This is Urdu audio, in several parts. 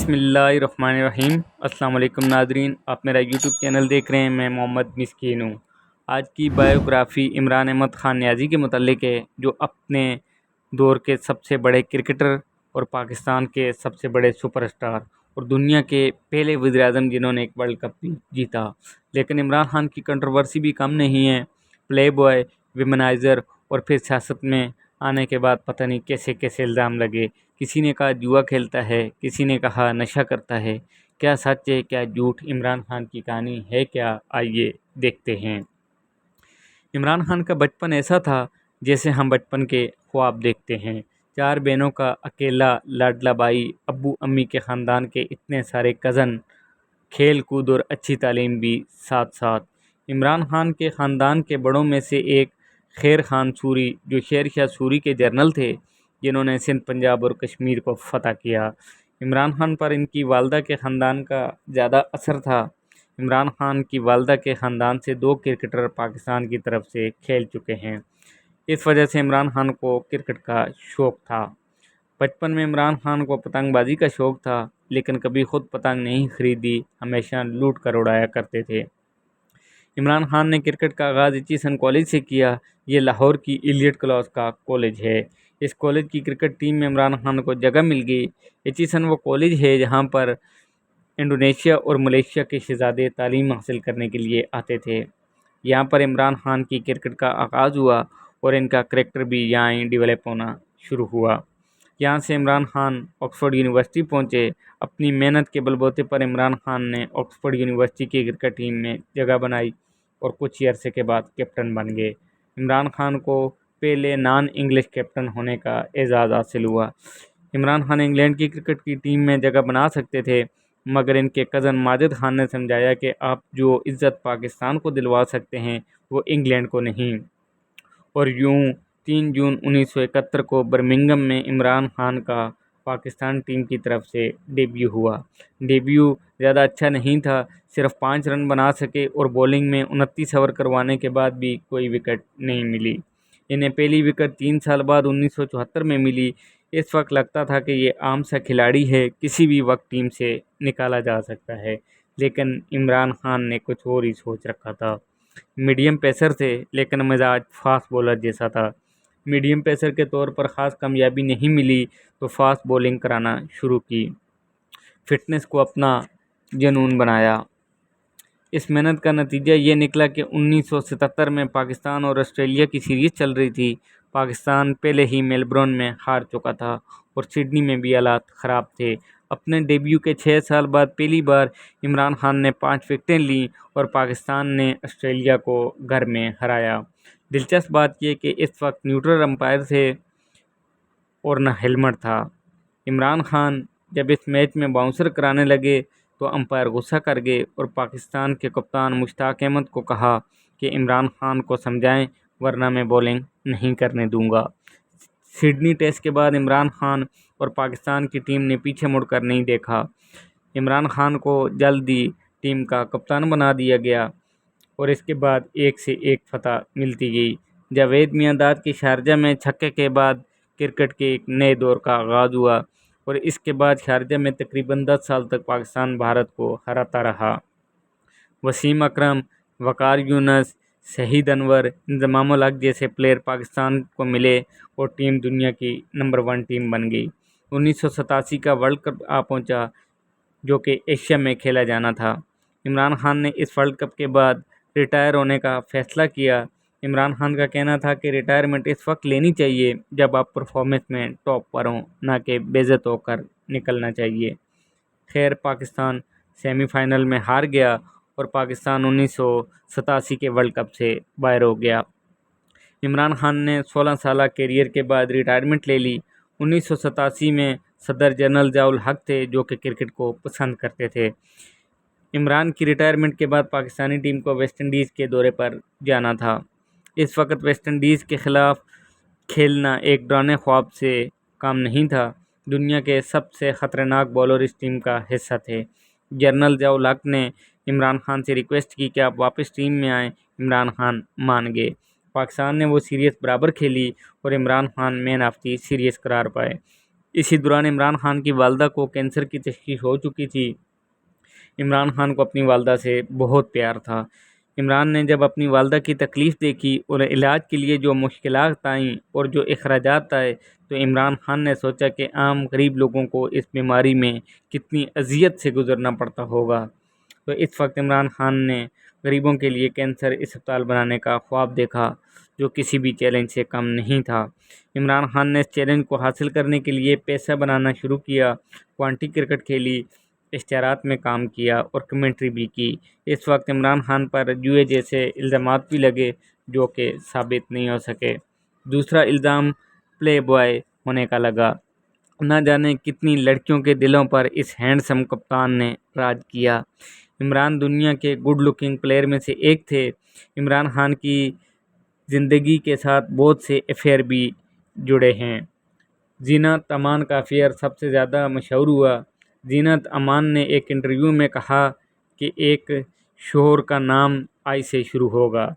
بسم اللہ الرحمن الرحیم۔ السلام علیکم ناظرین، آپ میرا یوٹیوب چینل دیکھ رہے ہیں۔ میں محمد مسکین ہوں۔ آج کی بایوگرافی عمران احمد خان نیازی کے متعلق ہے، جو اپنے دور کے سب سے بڑے کرکٹر اور پاکستان کے سب سے بڑے سپر اسٹار اور دنیا کے پہلے وزیر اعظم جنہوں نے ایک ورلڈ کپ بھی جیتا۔ لیکن عمران خان کی کنٹروورسی بھی کم نہیں ہے۔ پلے بوائے، ویمنائزر اور پھر سیاست میں آنے کے بعد پتہ نہیں کیسے کیسے الزام لگے۔ کسی نے کہا جوا کھیلتا ہے، کسی نے کہا نشہ کرتا ہے۔ کیا سچ ہے کیا جھوٹ؟ عمران خان کی کہانی ہے کیا؟ آئیے دیکھتے ہیں۔ عمران خان کا بچپن ایسا تھا جیسے ہم بچپن کے خواب دیکھتے ہیں۔ 4 بہنوں کا اکیلا لاڈلا بھائی، ابو امی کے خاندان کے اتنے سارے کزن، کھیل کود اور اچھی تعلیم بھی ساتھ ساتھ۔ عمران خان کے خاندان کے بڑوں میں سے ایک خیر خان سوری، جو شیر شاہ سوری کے جنرل تھے، جنہوں نے سندھ، پنجاب اور کشمیر کو فتح کیا۔ عمران خان پر ان کی والدہ کے خاندان کا زیادہ اثر تھا۔ عمران خان کی والدہ کے خاندان سے 2 کرکٹر پاکستان کی طرف سے کھیل چکے ہیں۔ اس وجہ سے عمران خان کو کرکٹ کا شوق تھا۔ بچپن میں عمران خان کو پتنگ بازی کا شوق تھا، لیکن کبھی خود پتنگ نہیں خریدی، ہمیشہ لوٹ کر اڑایا کرتے تھے۔ عمران خان نے کرکٹ کا آغاز ایچیسن کالج سے کیا۔ یہ لاہور کی ایلیٹ کلاس کا کالج ہے۔ اس کالج کی کرکٹ ٹیم میں عمران خان کو جگہ مل گئی۔ ایچیسن وہ کالج ہے جہاں پر انڈونیشیا اور ملیشیا کے شہزادے تعلیم حاصل کرنے کے لیے آتے تھے۔ یہاں پر عمران خان کی کرکٹ کا آغاز ہوا اور ان کا کریکٹر بھی یہاں ہی ڈیولپ ہونا شروع ہوا۔ یہاں سے عمران خان آکسفورڈ یونیورسٹی پہنچے۔ اپنی محنت کے بل بوتے پر عمران خان نے آکسفورڈ یونیورسٹی کی کرکٹ ٹیم میں جگہ بنائی اور کچھ ہی عرصے کے بعد کیپٹن بن گئے۔ عمران خان کو پہلے نان انگلش کیپٹن ہونے کا اعزاز حاصل ہوا۔ عمران خان انگلینڈ کی کرکٹ کی ٹیم میں جگہ بنا سکتے تھے، مگر ان کے کزن ماجد خان نے سمجھایا کہ آپ جو عزت پاکستان کو دلوا سکتے ہیں وہ انگلینڈ کو نہیں، اور یوں 3 جون 1971 کو برمنگھم میں عمران خان کا پاکستان ٹیم کی طرف سے ڈیبیو ہوا۔ ڈیبیو زیادہ اچھا نہیں تھا، صرف 5 رن بنا سکے اور بولنگ میں 29 اوور کروانے کے بعد بھی کوئی وکٹ نہیں ملی۔ انہیں پہلی وکٹ 3 سال بعد 1974 میں ملی۔ اس وقت لگتا تھا کہ یہ عام سا کھلاڑی ہے، کسی بھی وقت ٹیم سے نکالا جا سکتا ہے، لیکن عمران خان نے کچھ اور ہی سوچ رکھا تھا۔ میڈیم پیسر تھے، لیکن مزاج فاسٹ بولر جیسا تھا۔ میڈیم پیسر کے طور پر خاص کامیابی نہیں ملی تو فاسٹ بولنگ کرانا شروع کی۔ فٹنس کو اپنا جنون بنایا۔ اس محنت کا نتیجہ یہ نکلا کہ 1977 میں پاکستان اور آسٹریلیا کی سیریز چل رہی تھی۔ پاکستان پہلے ہی میلبورن میں ہار چکا تھا اور سڈنی میں بھی حالات خراب تھے۔ اپنے ڈیبیو کے 6 سال بعد پہلی بار عمران خان نے 5 وکٹیں لیں اور پاکستان نے آسٹریلیا کو گھر میں ہرایا۔ دلچسپ بات یہ کہ اس وقت نیوٹرل امپائر تھے اور نہ ہیلمٹ تھا۔ عمران خان جب اس میچ میں باؤنسر کرانے لگے تو امپائر غصہ کر گئے اور پاکستان کے کپتان مشتاق احمد کو کہا کہ عمران خان کو سمجھائیں ورنہ میں بولنگ نہیں کرنے دوں گا۔ سڈنی ٹیسٹ کے بعد عمران خان اور پاکستان کی ٹیم نے پیچھے مڑ کر نہیں دیکھا۔ عمران خان کو جلد ہی ٹیم کا کپتان بنا دیا گیا اور اس کے بعد ایک سے ایک فتح ملتی گئی۔ جاوید میانداد کے شارجہ میں چھکے کے بعد کرکٹ کے ایک نئے دور کا آغاز ہوا اور اس کے بعد شارجہ میں تقریباً 10 سال تک پاکستان بھارت کو ہراتا رہا۔ وسیم اکرم، وقار یونس، شہید انور، انضمام الحق جیسے پلیئر پاکستان کو ملے اور ٹیم دنیا کی نمبر 1 ٹیم بن گئی۔ 1987 کا ورلڈ کپ آ پہنچا، جو کہ ایشیا میں کھیلا جانا تھا۔ عمران خان نے اس ورلڈ کپ کے بعد ریٹائر ہونے کا فیصلہ کیا۔ عمران خان کا کہنا تھا کہ ریٹائرمنٹ اس وقت لینی چاہیے جب آپ پرفارمنس میں ٹاپ پر ہوں، نہ کہ بے عزت ہو کر نکلنا چاہیے۔ خیر، پاکستان سیمی فائنل میں ہار گیا اور پاکستان 1987 کے ورلڈ کپ سے باہر ہو گیا۔ عمران خان نے 16 سالہ کیریئر کے بعد ریٹائرمنٹ لے لی۔ 1987 میں صدر جنرل ضیاء الحق تھے، جو کہ کرکٹ کو پسند کرتے تھے۔ عمران کی ریٹائرمنٹ کے بعد پاکستانی ٹیم کو ویسٹ انڈیز کے دورے پر جانا تھا۔ اس وقت ویسٹ انڈیز کے خلاف کھیلنا ایک ڈرانے خواب سے کام نہیں تھا۔ دنیا کے سب سے خطرناک بولر اس ٹیم کا حصہ تھے۔ جنرل ضیاء الحق نے عمران خان سے ریکویسٹ کی کہ آپ واپس ٹیم میں آئیں۔ عمران خان مان گئے۔ پاکستان نے وہ سیریز برابر کھیلی اور عمران خان مین آف دی سیریز قرار پائے۔ اسی دوران عمران خان کی والدہ کو کینسر کی تشخیص ہو چکی تھی۔ عمران خان کو اپنی والدہ سے بہت پیار تھا۔ عمران نے جب اپنی والدہ کی تکلیف دیکھی اور علاج کے لیے جو مشکلات آئیں اور جو اخراجات آئے تو عمران خان نے سوچا کہ عام غریب لوگوں کو اس بیماری میں کتنی اذیت سے گزرنا پڑتا ہوگا۔ تو اس وقت عمران خان نے غریبوں کے لیے کینسر اسپتال بنانے کا خواب دیکھا جو کسی بھی چیلنج سے کم نہیں تھا۔ عمران خان نے اس چیلنج کو حاصل کرنے کے لیے پیسہ بنانا شروع کیا، کانٹی کرکٹ کھیلی، اشتہارات میں کام کیا اور کمنٹری بھی کی۔ اس وقت عمران خان پر جوئے جیسے الزامات بھی لگے جو کہ ثابت نہیں ہو سکے۔ دوسرا الزام پلے بوائے ہونے کا لگا۔ نہ جانے کتنی لڑکیوں کے دلوں پر اس ہینڈسم کپتان نے راج کیا۔ عمران دنیا کے گڈ لکنگ پلیئر میں سے ایک تھے۔ عمران خان کی زندگی کے ساتھ بہت سے افیئر بھی جڑے ہیں۔ زینت امان کا افیئر سب سے زیادہ مشہور ہوا۔ زینت امان نے ایک انٹرویو میں کہا کہ ایک شوہر کا نام آئی سے شروع ہوگا۔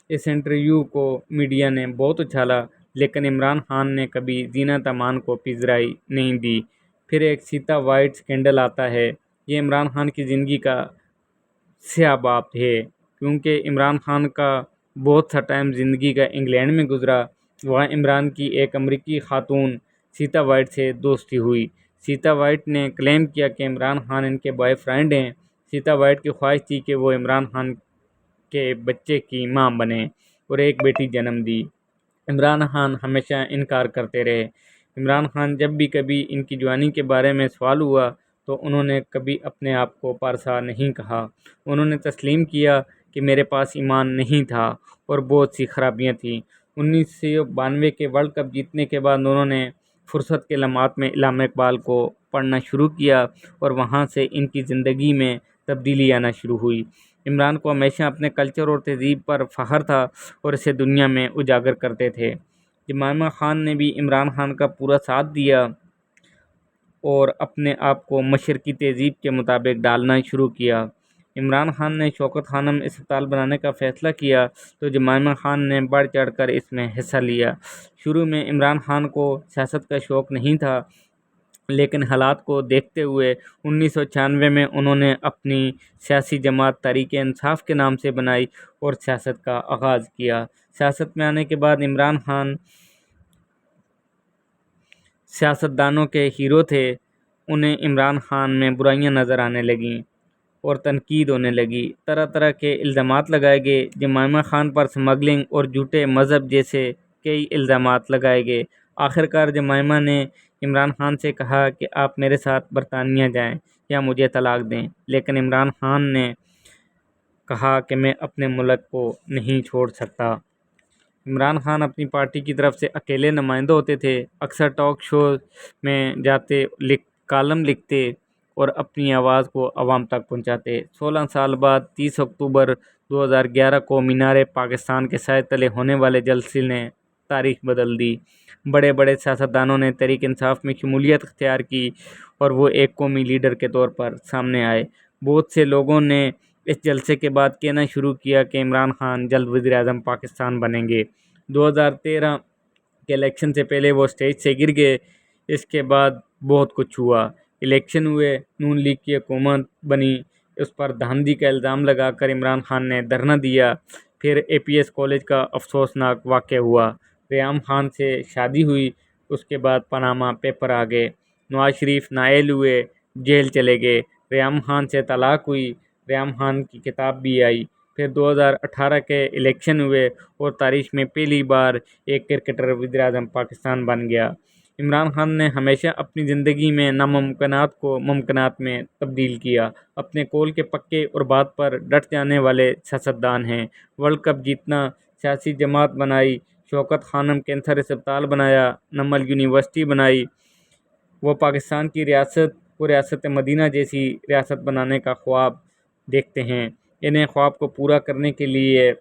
اس انٹرویو کو میڈیا نے بہت اچھالا، لیکن عمران خان نے کبھی زینت امان کو پذیرائی نہیں دی۔ پھر ایک سیتا وائٹ سکینڈل آتا ہے۔ یہ عمران خان کی زندگی کا سیاہ باب ہے، کیونکہ عمران خان کا بہت سا ٹائم زندگی کا انگلینڈ میں گزرا۔ وہاں عمران کی ایک امریکی خاتون سیتا وائٹ سے دوستی ہوئی۔ سیتا وائٹ نے کلیم کیا کہ عمران خان ان کے بوائے فرینڈ ہیں۔ سیتا وائٹ کی خواہش تھی کہ وہ عمران خان کے بچے کی ماں بنے اور ایک بیٹی جنم دی۔ عمران خان ہمیشہ انکار کرتے رہے۔ عمران خان جب بھی کبھی ان کی جوانی کے بارے میں سوال ہوا تو انہوں نے کبھی اپنے آپ کو پارسا نہیں کہا۔ انہوں نے تسلیم کیا کہ میرے پاس ایمان نہیں تھا اور بہت سی خرابیاں تھیں۔ 1992 کے ورلڈ کپ جیتنے کے بعد انہوں نے فرصت کے لمحات میں علامہ اقبال کو پڑھنا شروع کیا اور وہاں سے ان کی زندگی میں تبدیلی آنا شروع ہوئی۔ عمران کو ہمیشہ اپنے کلچر اور تہذیب پر فخر تھا اور اسے دنیا میں اجاگر کرتے تھے۔ جمائمہ خان نے بھی عمران خان کا پورا ساتھ دیا اور اپنے آپ کو مشرقی تہذیب کے مطابق ڈالنا شروع کیا۔ عمران خان نے شوکت خانم اسپتال بنانے کا فیصلہ کیا تو جمائمہ خان نے بڑھ چڑھ کر اس میں حصہ لیا۔ شروع میں عمران خان کو سیاست کا شوق نہیں تھا، لیکن حالات کو دیکھتے ہوئے 1996 میں انہوں نے اپنی سیاسی جماعت تحریک انصاف کے نام سے بنائی اور سیاست کا آغاز کیا۔ سیاست میں آنے کے بعد عمران خان سیاستدانوں کے ہیرو تھے۔ انہیں عمران خان میں برائیاں نظر آنے لگیں اور تنقید ہونے لگی۔ طرح طرح کے الزامات لگائے گئے۔ جمائمہ خان پر سمگلنگ اور جھوٹے مذہب جیسے کئی الزامات لگائے گئے۔ آخرکار جمائمہ نے عمران خان سے کہا کہ آپ میرے ساتھ برطانیہ جائیں یا مجھے طلاق دیں، لیکن عمران خان نے کہا کہ میں اپنے ملک کو نہیں چھوڑ سکتا۔ عمران خان اپنی پارٹی کی طرف سے اکیلے نمائندہ ہوتے تھے، اکثر ٹاک شوز میں جاتے، کالم لکھتے اور اپنی آواز کو عوام تک پہنچاتے۔ 16 سال بعد 30 اکتوبر 2011 کو مینار پاکستان کے سائے تلے ہونے والے جلسے نے تاریخ بدل دی۔ بڑے بڑے سیاستدانوں نے تحریک انصاف میں شمولیت اختیار کی اور وہ ایک قومی لیڈر کے طور پر سامنے آئے۔ بہت سے لوگوں نے اس جلسے کے بعد کہنا شروع کیا کہ عمران خان جلد وزیر اعظم پاکستان بنیں گے۔ 2013 کے الیکشن سے پہلے وہ اسٹیج سے گر گئے۔ اس کے بعد بہت کچھ ہوا۔ الیکشن ہوئے، نون لیگ کی حکومت بنی، اس پر دھاندلی کا الزام لگا کر عمران خان نے دھرنا دیا۔ پھر اے پی ایس کالج کا افسوسناک واقعہ ہوا، ریحام خان سے شادی ہوئی، اس کے بعد پاناما پیپر آ گئے، نواز شریف نااہل ہوئے، جیل چلے گئے، ریحام خان سے طلاق ہوئی، ریحام خان کی کتاب بھی آئی۔ پھر 2018 کے الیکشن ہوئے اور تاریخ میں پہلی بار ایک کرکٹر وزیر اعظم پاکستان بن گیا۔ عمران خان نے ہمیشہ اپنی زندگی میں ناممکنات کو ممکنات میں تبدیل کیا۔ اپنے قول کے پکے اور بات پر ڈٹ جانے والے سیاستدان ہیں۔ ورلڈ کپ جیتنا، سیاسی جماعت بنائی، شوکت خانم کینسر اسپتال بنایا، نمل یونیورسٹی بنائی، وہ پاکستان کی ریاست کو ریاست مدینہ جیسی ریاست بنانے کا خواب دیکھتے ہیں۔ انہیں خواب کو پورا کرنے کے لیے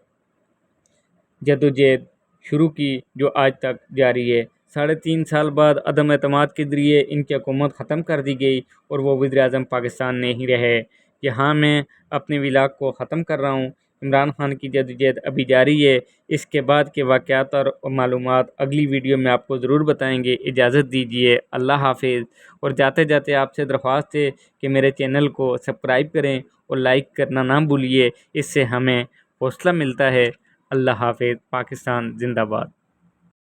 جدوجہد شروع کی جو آج تک جاری ہے۔ 3.5 سال بعد عدم اعتماد کے ذریعے ان کی حکومت ختم کر دی گئی اور وہ وزیر اعظم پاکستان نہیں رہے۔ یہاں میں اپنے ولاگ کو ختم کر رہا ہوں۔ عمران خان کی جدوجہد ابھی جاری ہے۔ اس کے بعد کے واقعات اور معلومات اگلی ویڈیو میں آپ کو ضرور بتائیں گے۔ اجازت دیجیے، اللہ حافظ۔ اور جاتے جاتے آپ سے درخواست ہے کہ میرے چینل کو سبسکرائب کریں اور لائک کرنا نہ بھولیے، اس سے ہمیں حوصلہ ملتا ہے۔ اللہ حافظ۔ پاکستان زندہ باد۔